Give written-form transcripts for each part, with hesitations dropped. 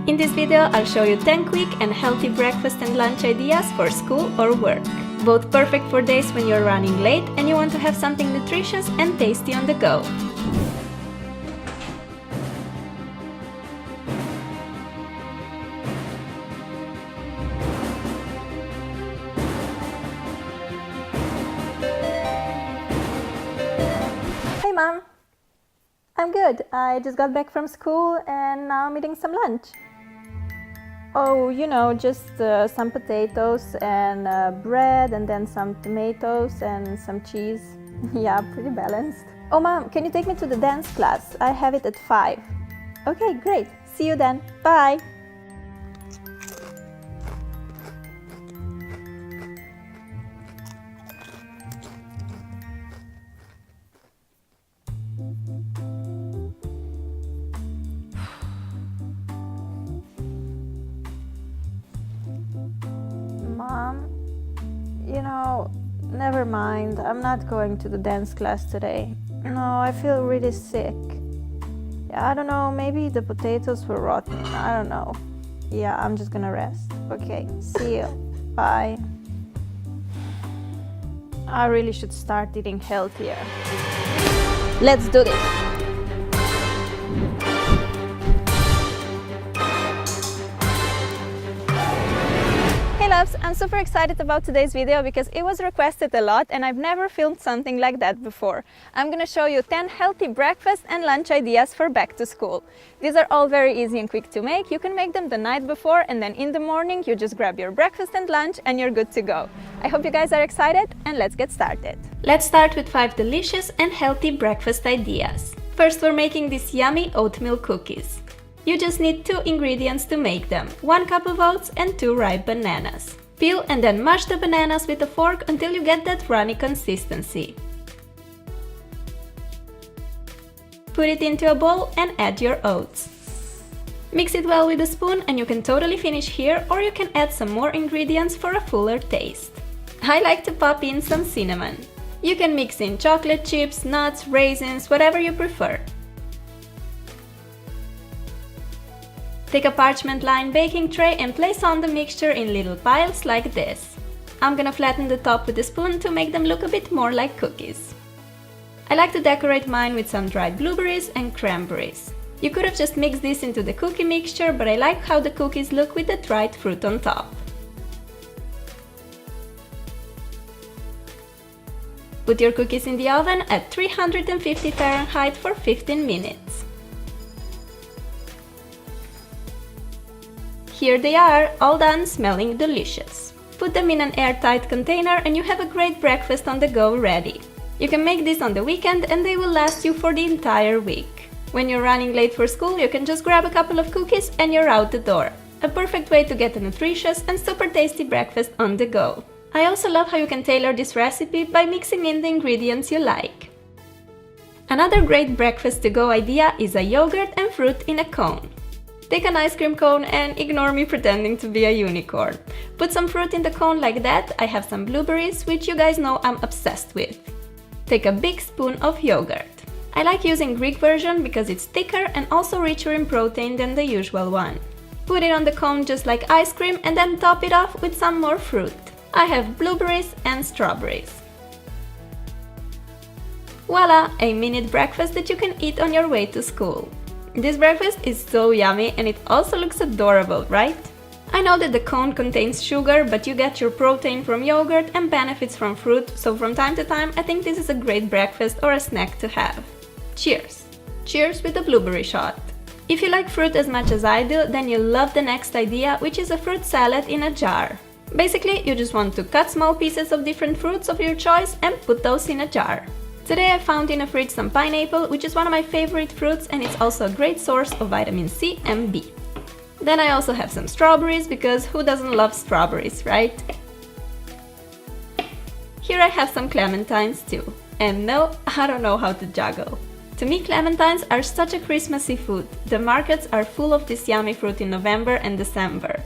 In this video, I'll show you 10 quick and healthy breakfast and lunch ideas for school or work. Both perfect for days when you're running late and you want to have something nutritious and tasty on the go. Hey Mom! I'm good. I just got back from school and now I'm eating some lunch. Oh, you know, just some potatoes and bread and then some tomatoes and some cheese. Yeah, pretty balanced. Oh Mom, can you take me to the dance class? I have it at 5. Okay, great. See you then. Bye! Mom, you know, never mind. I'm not going to the dance class today. No, I feel really sick. Yeah, I don't know, maybe the potatoes were rotten. I don't know. Yeah, I'm just gonna rest. Okay, see you. Bye. I really should start eating healthier. Let's do this. Hey loves, I'm super excited about today's video because it was requested a lot and I've never filmed something like that before. I'm gonna show you 10 healthy breakfast and lunch ideas for back to school. These are all very easy and quick to make. You can make them the night before and then in the morning you just grab your breakfast and lunch and you're good to go. I hope you guys are excited and let's get started. Let's start with 5 delicious and healthy breakfast ideas. First, we're making these yummy oatmeal cookies. You just need 2 ingredients to make them, 1 cup of oats and 2 ripe bananas. Peel and then mash the bananas with a fork until you get that runny consistency. Put it into a bowl and add your oats. Mix it well with a spoon and you can totally finish here, or you can add some more ingredients for a fuller taste. I like to pop in some cinnamon. You can mix in chocolate chips, nuts, raisins, whatever you prefer. Take a parchment lined baking tray and place on the mixture in little piles like this. I'm gonna flatten the top with a spoon to make them look a bit more like cookies. I like to decorate mine with some dried blueberries and cranberries. You could have just mixed this into the cookie mixture, but I like how the cookies look with the dried fruit on top. Put your cookies in the oven at 350 Fahrenheit for 15 minutes. Here they are, all done, smelling delicious. Put them in an airtight container and you have a great breakfast on the go ready. You can make this on the weekend and they will last you for the entire week. When you're running late for school, you can just grab a couple of cookies and you're out the door. A perfect way to get a nutritious and super tasty breakfast on the go. I also love how you can tailor this recipe by mixing in the ingredients you like. Another great breakfast to go idea is a yogurt and fruit in a cone. Take an ice cream cone and ignore me pretending to be a unicorn. Put some fruit in the cone like that. I have some blueberries, which you guys know I'm obsessed with. Take a big spoon of yogurt. I like using Greek version because it's thicker and also richer in protein than the usual one. Put it on the cone just like ice cream and then top it off with some more fruit. I have blueberries and strawberries. Voila! A minute breakfast that you can eat on your way to school. This breakfast is so yummy and it also looks adorable, right? I know that the cone contains sugar, but you get your protein from yogurt and benefits from fruit, so from time to time I think this is a great breakfast or a snack to have. Cheers! Cheers with a blueberry shot! If you like fruit as much as I do, then you'll love the next idea, which is a fruit salad in a jar. Basically, you just want to cut small pieces of different fruits of your choice and put those in a jar. Today I found in a fridge some pineapple, which is one of my favorite fruits and it's also a great source of vitamin C and B. Then I also have some strawberries, because who doesn't love strawberries, right? Here I have some clementines too. And no, I don't know how to juggle. To me, clementines are such a Christmassy food. The markets are full of this yummy fruit in November and December.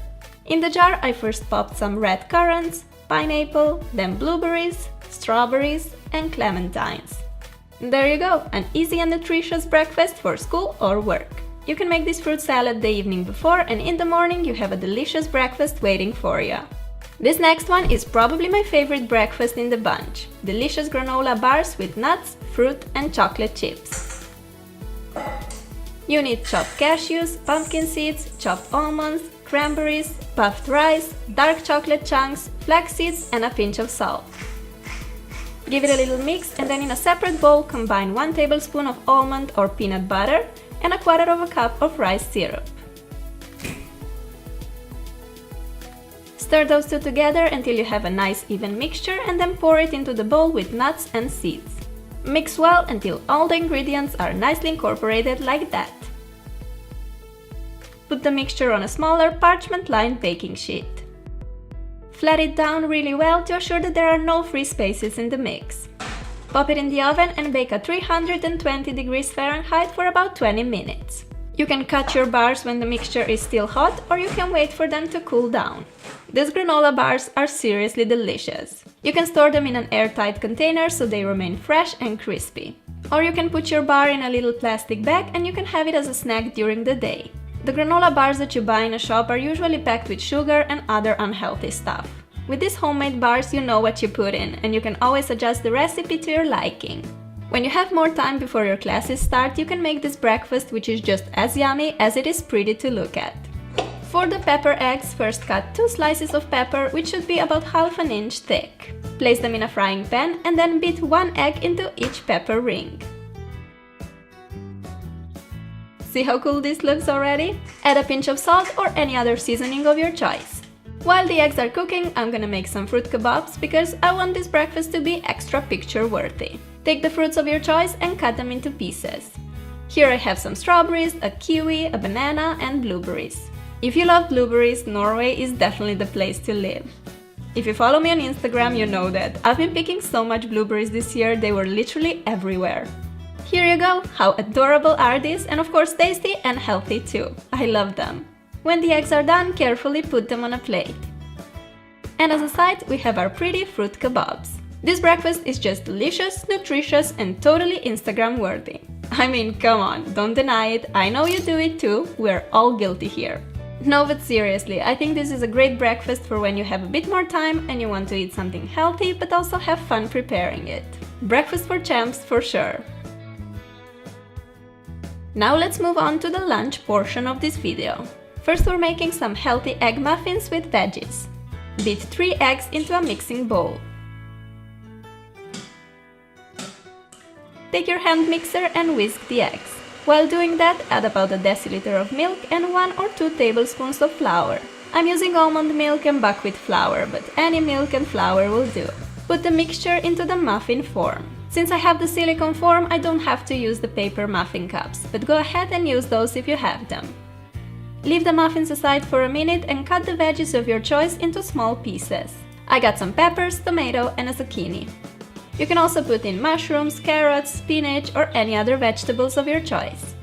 In the jar I first popped some red currants, pineapple, then blueberries, strawberries and clementines. There you go, an easy and nutritious breakfast for school or work. You can make this fruit salad the evening before, and in the morning you have a delicious breakfast waiting for you. This next one is probably my favorite breakfast in the bunch. Delicious granola bars with nuts, fruit and chocolate chips. You need chopped cashews, pumpkin seeds, chopped almonds, cranberries, puffed rice, dark chocolate chunks, flax seeds and a pinch of salt. Give it a little mix and then in a separate bowl combine 1 tablespoon of almond or peanut butter and 1/4 cup of rice syrup. Stir those two together until you have a nice even mixture and then pour it into the bowl with nuts and seeds. Mix well until all the ingredients are nicely incorporated like that. Put the mixture on a smaller parchment-lined baking sheet. Flat it down really well to assure that there are no free spaces in the mix. Pop it in the oven and bake at 320 degrees Fahrenheit for about 20 minutes. You can cut your bars when the mixture is still hot or you can wait for them to cool down. These granola bars are seriously delicious. You can store them in an airtight container so they remain fresh and crispy. Or you can put your bar in a little plastic bag and you can have it as a snack during the day. The granola bars that you buy in a shop are usually packed with sugar and other unhealthy stuff. With these homemade bars you know what you put in and you can always adjust the recipe to your liking. When you have more time before your classes start, you can make this breakfast which is just as yummy as it is pretty to look at. For the pepper eggs, first cut 2 slices of pepper which should be about 1/2 inch thick. Place them in a frying pan and then beat 1 egg into each pepper ring. See how cool this looks already? Add a pinch of salt or any other seasoning of your choice. While the eggs are cooking, I'm gonna make some fruit kebabs because I want this breakfast to be extra picture worthy. Take the fruits of your choice and cut them into pieces. Here I have some strawberries, a kiwi, a banana and blueberries. If you love blueberries, Norway is definitely the place to live. If you follow me on Instagram, you know that I've been picking so much blueberries this year, they were literally everywhere. Here you go! How adorable are these, and of course tasty and healthy too. I love them. When the eggs are done, carefully put them on a plate. And as a side, we have our pretty fruit kebabs. This breakfast is just delicious, nutritious and totally Instagram worthy. I mean, come on, don't deny it, I know you do it too, we're all guilty here. No, but seriously, I think this is a great breakfast for when you have a bit more time and you want to eat something healthy but also have fun preparing it. Breakfast for champs for sure. Now let's move on to the lunch portion of this video. First we're making some healthy egg muffins with veggies. Beat 3 eggs into a mixing bowl. Take your hand mixer and whisk the eggs. While doing that, add about a deciliter of milk and 1 or 2 tablespoons of flour. I'm using almond milk and buckwheat flour, but any milk and flour will do. Put the mixture into the muffin form. Since I have the silicone form, I don't have to use the paper muffin cups, but go ahead and use those if you have them. Leave the muffins aside for a minute and cut the veggies of your choice into small pieces. I got some peppers, tomato and a zucchini. You can also put in mushrooms, carrots, spinach or any other vegetables of your choice.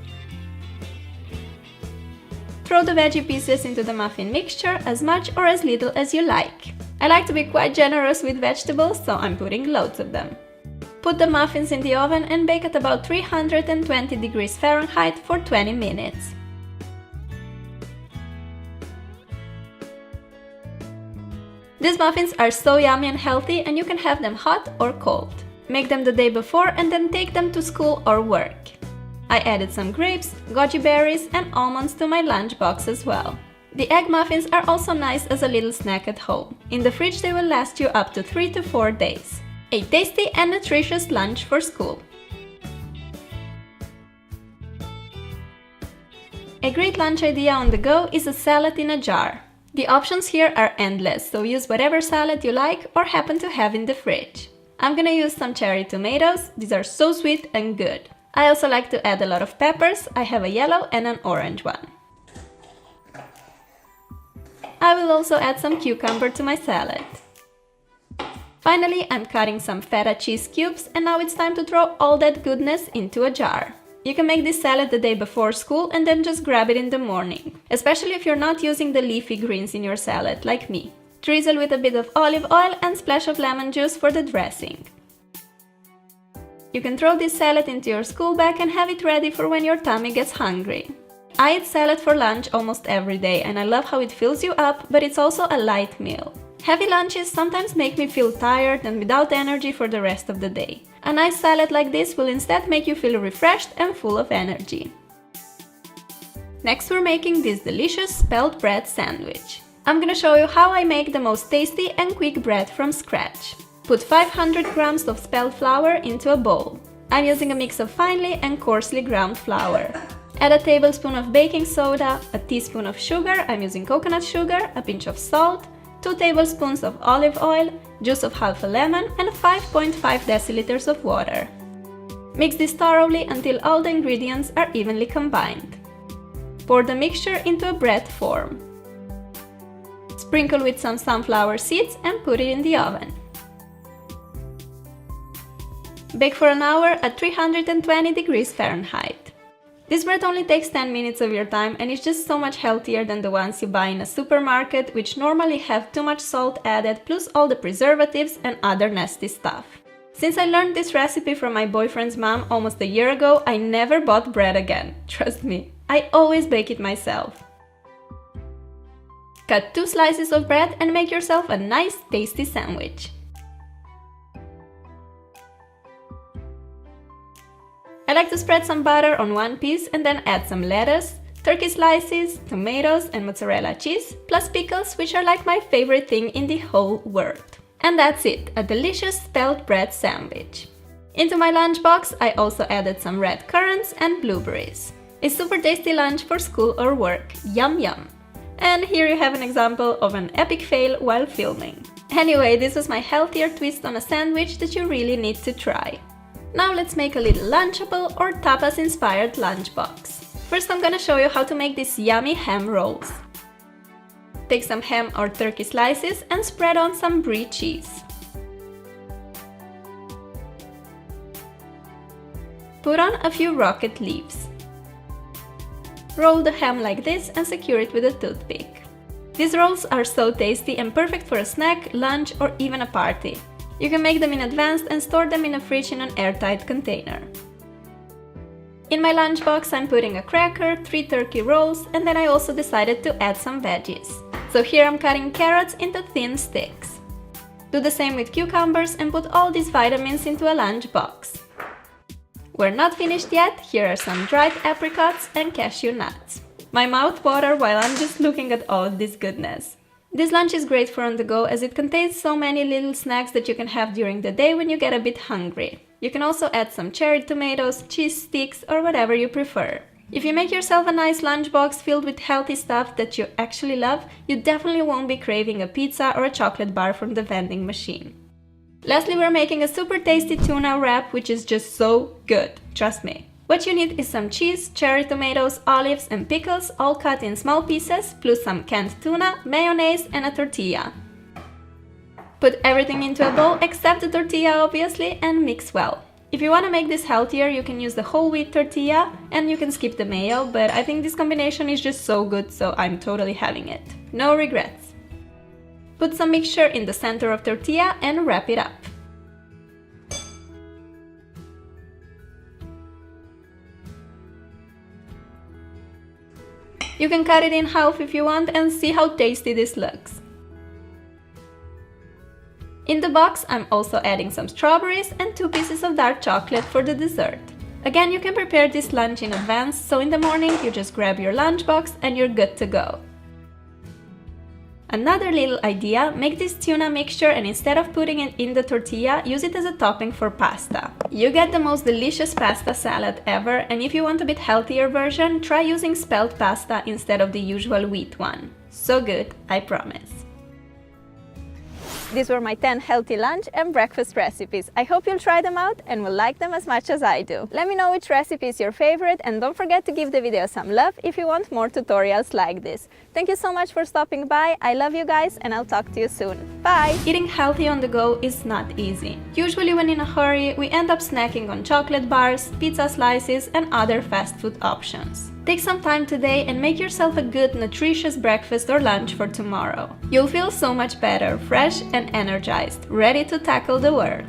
Throw the veggie pieces into the muffin mixture as much or as little as you like. I like to be quite generous with vegetables, so I'm putting loads of them. Put the muffins in the oven and bake at about 320 degrees Fahrenheit for 20 minutes. These muffins are so yummy and healthy and you can have them hot or cold. Make them the day before and then take them to school or work. I added some grapes, goji berries and almonds to my lunchbox as well. The egg muffins are also nice as a little snack at home. In the fridge they will last you up to 3 to 4 days. A tasty and nutritious lunch for school. A great lunch idea on the go is a salad in a jar. The options here are endless, so use whatever salad you like or happen to have in the fridge. I'm gonna use some cherry tomatoes, these are so sweet and good. I also like to add a lot of peppers, I have a yellow and an orange one. I will also add some cucumber to my salad. Finally, I'm cutting some feta cheese cubes and now it's time to throw all that goodness into a jar. You can make this salad the day before school and then just grab it in the morning, especially if you're not using the leafy greens in your salad like me. Drizzle with a bit of olive oil and splash of lemon juice for the dressing. You can throw this salad into your school bag and have it ready for when your tummy gets hungry. I eat salad for lunch almost every day and I love how it fills you up, but it's also a light meal. Heavy lunches sometimes make me feel tired and without energy for the rest of the day. A nice salad like this will instead make you feel refreshed and full of energy. Next we're making this delicious spelt bread sandwich. I'm gonna show you how I make the most tasty and quick bread from scratch. Put 500 grams of spelt flour into a bowl. I'm using a mix of finely and coarsely ground flour. Add a tablespoon of baking soda, a teaspoon of sugar, I'm using coconut sugar, a pinch of salt, 2 tablespoons of olive oil, juice of half a lemon, and 5.5 deciliters of water. Mix this thoroughly until all the ingredients are evenly combined. Pour the mixture into a bread form. Sprinkle with some sunflower seeds and put it in the oven. Bake for an hour at 320 degrees Fahrenheit. This bread only takes 10 minutes of your time and is just so much healthier than the ones you buy in a supermarket, which normally have too much salt added plus all the preservatives and other nasty stuff. Since I learned this recipe from my boyfriend's mom almost a year ago, I never bought bread again. Trust me, I always bake it myself. Cut 2 slices of bread and make yourself a nice tasty sandwich. I like to spread some butter on one piece and then add some lettuce, turkey slices, tomatoes and mozzarella cheese, plus pickles, which are like my favorite thing in the whole world. And that's it, a delicious spelt bread sandwich. Into my lunchbox I also added some red currants and blueberries. A super tasty lunch for school or work, yum yum! And here you have an example of an epic fail while filming. Anyway, this was my healthier twist on a sandwich that you really need to try. Now let's make a little lunchable or tapas-inspired lunchbox. First I'm gonna show you how to make these yummy ham rolls. Take some ham or turkey slices and spread on some brie cheese. Put on a few rocket leaves. Roll the ham like this and secure it with a toothpick. These rolls are so tasty and perfect for a snack, lunch or even a party. You can make them in advance and store them in a fridge in an airtight container. In my lunchbox I'm putting a cracker, 3 turkey rolls, and then I also decided to add some veggies. So here I'm cutting carrots into thin sticks. Do the same with cucumbers and put all these vitamins into a lunchbox. We're not finished yet, here are some dried apricots and cashew nuts. My mouth waters while I'm just looking at all of this goodness. This lunch is great for on the go as it contains so many little snacks that you can have during the day when you get a bit hungry. You can also add some cherry tomatoes, cheese sticks or whatever you prefer. If you make yourself a nice lunchbox filled with healthy stuff that you actually love, you definitely won't be craving a pizza or a chocolate bar from the vending machine. Lastly, we're making a super tasty tuna wrap which is just so good, trust me. What you need is some cheese, cherry tomatoes, olives and pickles all cut in small pieces, plus some canned tuna, mayonnaise and a tortilla. Put everything into a bowl except the tortilla obviously and mix well. If you want to make this healthier, you can use the whole wheat tortilla and you can skip the mayo, but I think this combination is just so good, so I'm totally having it. No regrets. Put some mixture in the center of tortilla and wrap it up. You can cut it in half if you want and see how tasty this looks. In the box I'm also adding some strawberries and 2 pieces of dark chocolate for the dessert. Again, you can prepare this lunch in advance, so in the morning you just grab your lunchbox and you're good to go. Another little idea, make this tuna mixture and instead of putting it in the tortilla, use it as a topping for pasta. You get the most delicious pasta salad ever, and if you want a bit healthier version, try using spelt pasta instead of the usual wheat one. So good, I promise. These were my 10 healthy lunch and breakfast recipes. I hope you'll try them out and will like them as much as I do. Let me know which recipe is your favorite and don't forget to give the video some love if you want more tutorials like this. Thank you so much for stopping by. I love you guys and I'll talk to you soon. Bye! Eating healthy on the go is not easy. Usually when in a hurry, we end up snacking on chocolate bars, pizza slices and other fast food options. Take some time today and make yourself a good, nutritious breakfast or lunch for tomorrow. You'll feel so much better, fresh and energized, ready to tackle the world.